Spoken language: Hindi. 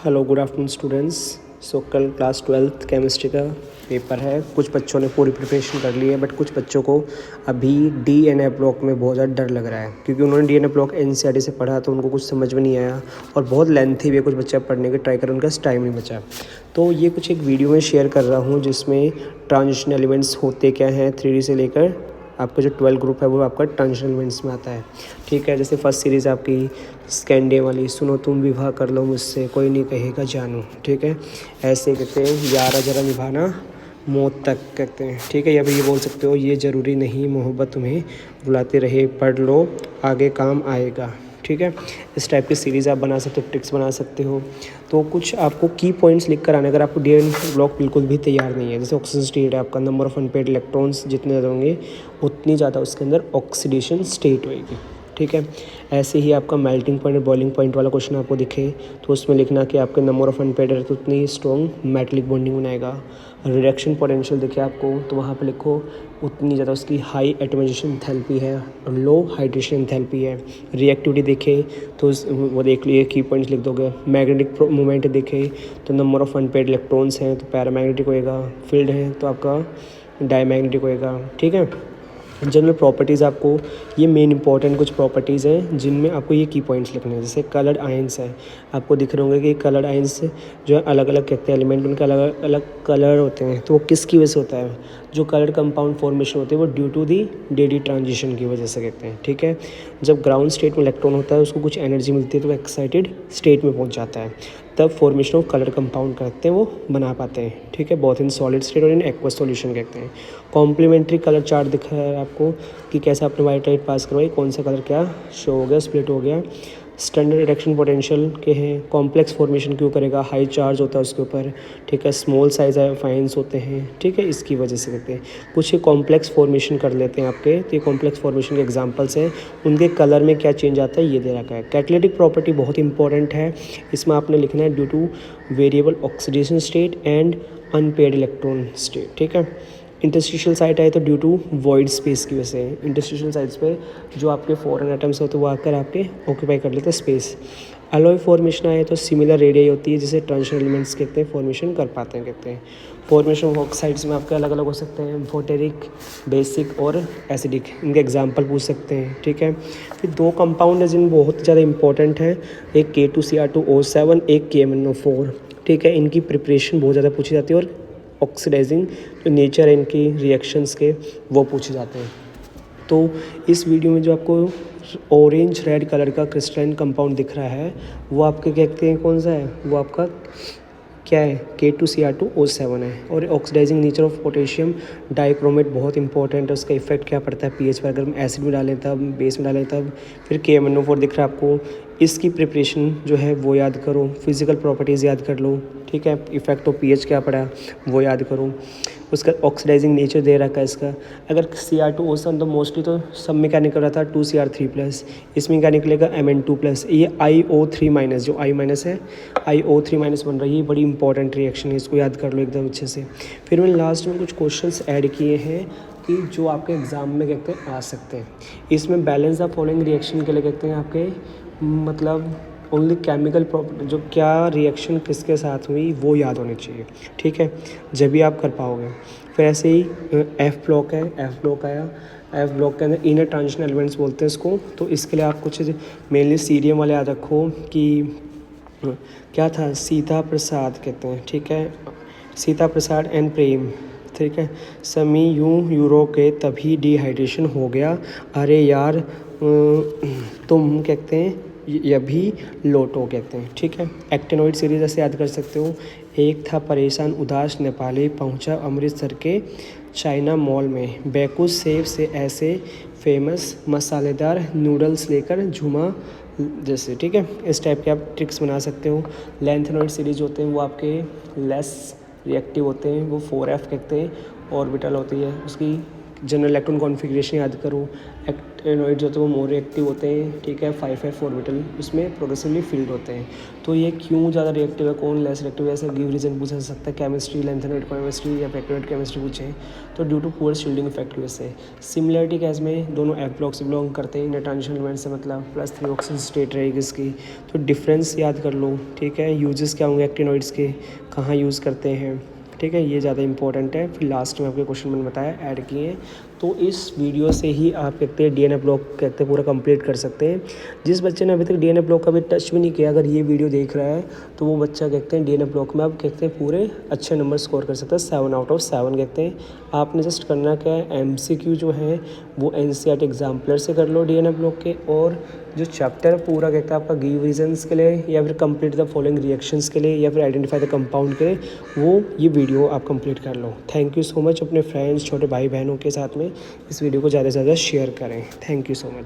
Hello good afternoon students. So कल क्लास 12th केमिस्ट्री का पेपर है। कुछ बच्चों ने पूरी प्रिपरेशन कर ली है, बट कुछ बच्चों को अभी डीएनए ब्लॉक में बहुत ज़्यादा डर लग रहा है, क्योंकि उन्होंने डीएनए ब्लॉक एनसीईआरटी से पढ़ा तो उनको कुछ समझ में नहीं आया और बहुत लेंथी भी है। कुछ बच्चे पढ़ने के ट्राई कर, उनका टाइम नहीं बचा। तो ये कुछ एक वीडियो में शेयर कर रहा हूँ जिसमें ट्रांजिशन एलिमेंट्स होते क्या हैं 3D से लेकर आपका जो 12 ग्रुप है वो आपका ट्रांजिशन एलिमेंट्स में आता है। ठीक है, जैसे फर्स्ट सीरीज़ आपकी स्कैंडे वाली, सुनो तुम विवाह कर लो मुझसे, कोई नहीं कहेगा जानू। ठीक है, ऐसे कहते हैं यारा जरा निभाना मौत तक कहते हैं। ठीक है, या फिर ये बोल सकते हो ये ज़रूरी नहीं मोहब्बत तुम्हें बुलाते रहे, पढ़ लो आगे काम आएगा। ठीक है, इस टाइप की सीरीज़ आप बना सकते हो, ट्रिक्स बना सकते हो। तो कुछ आपको की पॉइंट्स लिख कर आने, अगर आपको डीएनए ब्लॉक बिल्कुल भी तैयार नहीं है, जैसे ऑक्सीजन स्टेट है आपका, नंबर ऑफ अनपेड इलेक्ट्रॉन्स जितने ज़्यादा होंगे उतनी ज़्यादा उसके अंदर ऑक्सीडेशन स्टेट होएगी। ठीक है, ऐसे ही आपका मेल्टिंग पॉइंट और बॉइलिंग पॉइंट वाला क्वेश्चन आपको दिखे तो उसमें लिखना कि आपके नंबर ऑफ अनपेड है तो उतनी स्ट्रॉन्ग मेटलिक बॉन्डिंग बनाएगा। रिडक्शन पोटेंशियल दिखे आपको तो वहाँ पे लिखो उतनी ज़्यादा उसकी हाई एटमाइजेशन एंथैल्पी है और लो हाइड्रेशन एंथैल्पी है। रिएक्टिविटी देखे तो वो देख लिए, की पॉइंट्स लिख दोगे। मैग्नेटिक मोमेंट देखे तो नंबर ऑफ अनपेड इलेक्ट्रॉन्स हैं तो पैरामैग्नेटिक होएगा, फील्ड है तो आपका डायमैग्नेटिक होएगा। ठीक है, जनरल प्रॉपर्टीज़ आपको ये मेन इंपॉर्टेंट कुछ प्रॉपर्टीज़ हैं जिनमें आपको ये की पॉइंट्स लिखने हैं। जैसे कलर्ड आयंस है, आपको दिख रहे होंगे कि कलर्ड आयंस जो है अलग अलग कहते हैं एलिमेंट, उनके अलग अलग कलर होते हैं। तो वो किसकी वजह से होता है? जो कलर्ड कंपाउंड फॉर्मेशन होते हैं वो due to the D transition की वजह से कहते हैं। ठीक है, जब ग्राउंड स्टेट में इलेक्ट्रॉन होता है उसको कुछ एनर्जी मिलती है तो एक्साइटेड स्टेट में पहुँच जाता है, तब फॉर्मेशन ऑफ कलर कंपाउंड करते हैं वो बना पाते हैं। ठीक है, बहुत इन सॉलिड स्टेट और इन एक्वस सॉल्यूशन कहते हैं। कॉम्प्लीमेंट्री कलर चार्ट दिखा है आपको कि कैसे आपने वाइट लाइट पास करवाई, कौन सा कलर क्या शो हो गया, स्प्लिट हो गया। स्टैंडर्ड रिडक्शन पोटेंशियल के हैं, कॉम्प्लेक्स फॉर्मेशन क्यों करेगा, हाई चार्ज होता है उसके ऊपर। ठीक है, स्मॉल साइज फाइंस होते हैं। ठीक है, इसकी वजह से कहते हैं कुछ ये कॉम्प्लेक्स फॉर्मेशन कर लेते हैं आपके। तो ये कॉम्प्लेक्स फॉर्मेशन के एग्जांपल्स हैं, उनके कलर में क्या चेंज आता है ये दे रखा है। कैटालिटिक प्रॉपर्टी बहुत इंपॉर्टेंट है, इसमें आपने लिखना है due two variable oxidation state and unpaired electron state. ठीक है, इंटरस्टिशियल साइट आए तो ड्यू टू वॉइड स्पेस की वजह से। इंटरस्टिशियल साइट्स पे जो आपके फॉरेन एटम्स होते हैं वो आकर आपके ऑक्यूपाई कर लेते हैं स्पेस। अलॉय फॉर्मेशन आए तो सिमिलर रेडियाई होती है जिसे ट्रांजिशन एलिमेंट्स कहते हैं फॉर्मेशन कर पाते हैं कहते हैं। फॉर्मेशन ऑफ ऑक्साइड्स में आपके अलग अलग हो सकते हैं, वोटेरिक, बेसिक और एसिडिक, इनके एग्जाम्पल पूछ सकते हैं। ठीक है, फिर दो कंपाउंड है जिन बहुत ज़्यादा इंपॉर्टेंट है, एक K2Cr2O7, एक KMnO4। ठीक है, इनकी प्रिपरेशन बहुत ज़्यादा पूछी जाती है और ऑक्सीडाइजिंग जो नेचर है इनकी रिएक्शंस के वो पूछे जाते हैं। तो इस वीडियो में जो आपको ऑरेंज रेड कलर का क्रिस्टलाइन कंपाउंड दिख रहा है वो आपके कहते हैं कौन सा है, वो आपका क्या है, K2Cr2O7 है। और oxidising nature of potassium dichromate बहुत इंपॉर्टेंट है, उसका इफेक्ट क्या पड़ता है पीएच पर, अगर हम एसिड में डालें तब, बेस में डालें तब। फिर KMnO4 दिख रहा है आपको, इसकी प्रिपरेशन जो है वो याद करो, फिजिकल प्रॉपर्टीज़ याद कर लो। ठीक है, इफेक्ट ऑफ पीएच क्या पड़ा वो याद करो, उसका ऑक्सीडाइजिंग नेचर दे रखा है इसका। अगर Cr2O7 तो मोस्टली तो सब में क्या निकल रहा था 2Cr3+, इसमें क्या निकलेगा Mn2+। ये IO3- जो I- है IO3- बन रही है, ये बड़ी इंपॉर्टेंट रिएक्शन है, इसको याद कर लो एकदम अच्छे से। फिर मैंने लास्ट में कुछ क्वेश्चंस ऐड किए हैं कि जो आपके एग्ज़ाम में कहते हैं आ सकते हैं। इसमें बैलेंस द फॉलोइंग रिएक्शन के लिए कहते हैं आपके मतलब ओनली केमिकल प्रॉपर्टी, जो क्या रिएक्शन किसके साथ हुई वो याद होनी चाहिए। ठीक है, जब भी आप कर पाओगे। फिर ऐसे ही एफ ब्लॉक है, एफ ब्लॉक आया, एफ ब्लॉक के अंदर इनर ट्रांजिशन एलिमेंट्स बोलते हैं इसको। तो इसके लिए आप कुछ मेनली सीरियम वाले याद रखो कि क्या था, सीता प्रसाद कहते हैं। ठीक है, सीता प्रसाद एंड प्रेम। ठीक है, समी यूं यूरो के तभी डिहाइड्रेशन हो गया, अरे यार तुम कहते हैं ये भी लोटो कहते हैं। ठीक है, एक्टिनोइड सीरीज ऐसे याद कर सकते हो, एक था परेशान उदास नेपाली पहुंचा अमृतसर के चाइना मॉल में, बैकू सेव से ऐसे फेमस मसालेदार नूडल्स लेकर झूमा जैसे। ठीक है, इस टाइप के आप ट्रिक्स बना सकते हो। लेंथेनोइड सीरीज होते हैं वो आपके लेस रिएक्टिव होते हैं, वो 4F कहते हैं, ऑर्बिटल होती है उसकी। जनरल इलेक्ट्रॉन कॉन्फ़िगरेशन याद करो। एक्टिनोइड्स होते हैं वो मोर रिएक्टिव होते हैं, ठीक है। 5 ऑर्बिटल उसमें प्रोग्रेसिवली फिल्ड होते हैं। तो ये क्यों ज़्यादा रिएक्टिव है, कौन लेस रिएक्टिव है, ऐसा गिव रीजन पूछा जा सकता है। केमिस्ट्री, लेंथेनोइड केमिस्ट्री या एक्टिनोइड केमिस्ट्री पूछे तो due to poor shielding effect की वजह से। सिमिलरिटी केस में दोनों एफ ब्लॉक से बिलोंग करते हैं, ट्रांजिशन एलिमेंट से मतलब +3 ऑक्सीजन स्टेट रहेगी इसकी। तो डिफरेंस याद कर लो, ठीक है। यूजेस क्या होंगे एक्टिनोइड्स के, कहाँ यूज़ करते हैं, ठीक है, ये ज़्यादा इंपॉर्टेंट है। फिर लास्ट में आपके क्वेश्चन मैंने बताया ऐड किए हैं। तो इस वीडियो से ही आप कहते हैं डीएनए ब्लॉक कहते हैं पूरा कंप्लीट कर सकते हैं। जिस बच्चे ने अभी तक डीएनए ब्लॉक का भी टच भी नहीं किया, अगर ये वीडियो देख रहा है तो वो बच्चा कहते हैं डीएनए ब्लॉक में आप कहते हैं पूरे अच्छे नंबर स्कोर कर सकता है, 7/7 कहते हैं। आपने जस्ट करना क्या है, MCQ जो है वो NCERT एग्जाम्पलर से कर लो डीएनए ब्लॉक के, और जो चैप्टर पूरा कहता है आपका गिव रीजन्स के लिए या फिर कंप्लीट द फॉलोइंग रिएक्शंस के लिए या फिर आइडेंटिफाई द कंपाउंड के लिए, वो ये वीडियो आप कंप्लीट कर लो। Thank you so much. अपने फ्रेंड्स, छोटे भाई बहनों के साथ में इस वीडियो को ज़्यादा से ज़्यादा शेयर करें। Thank you so much.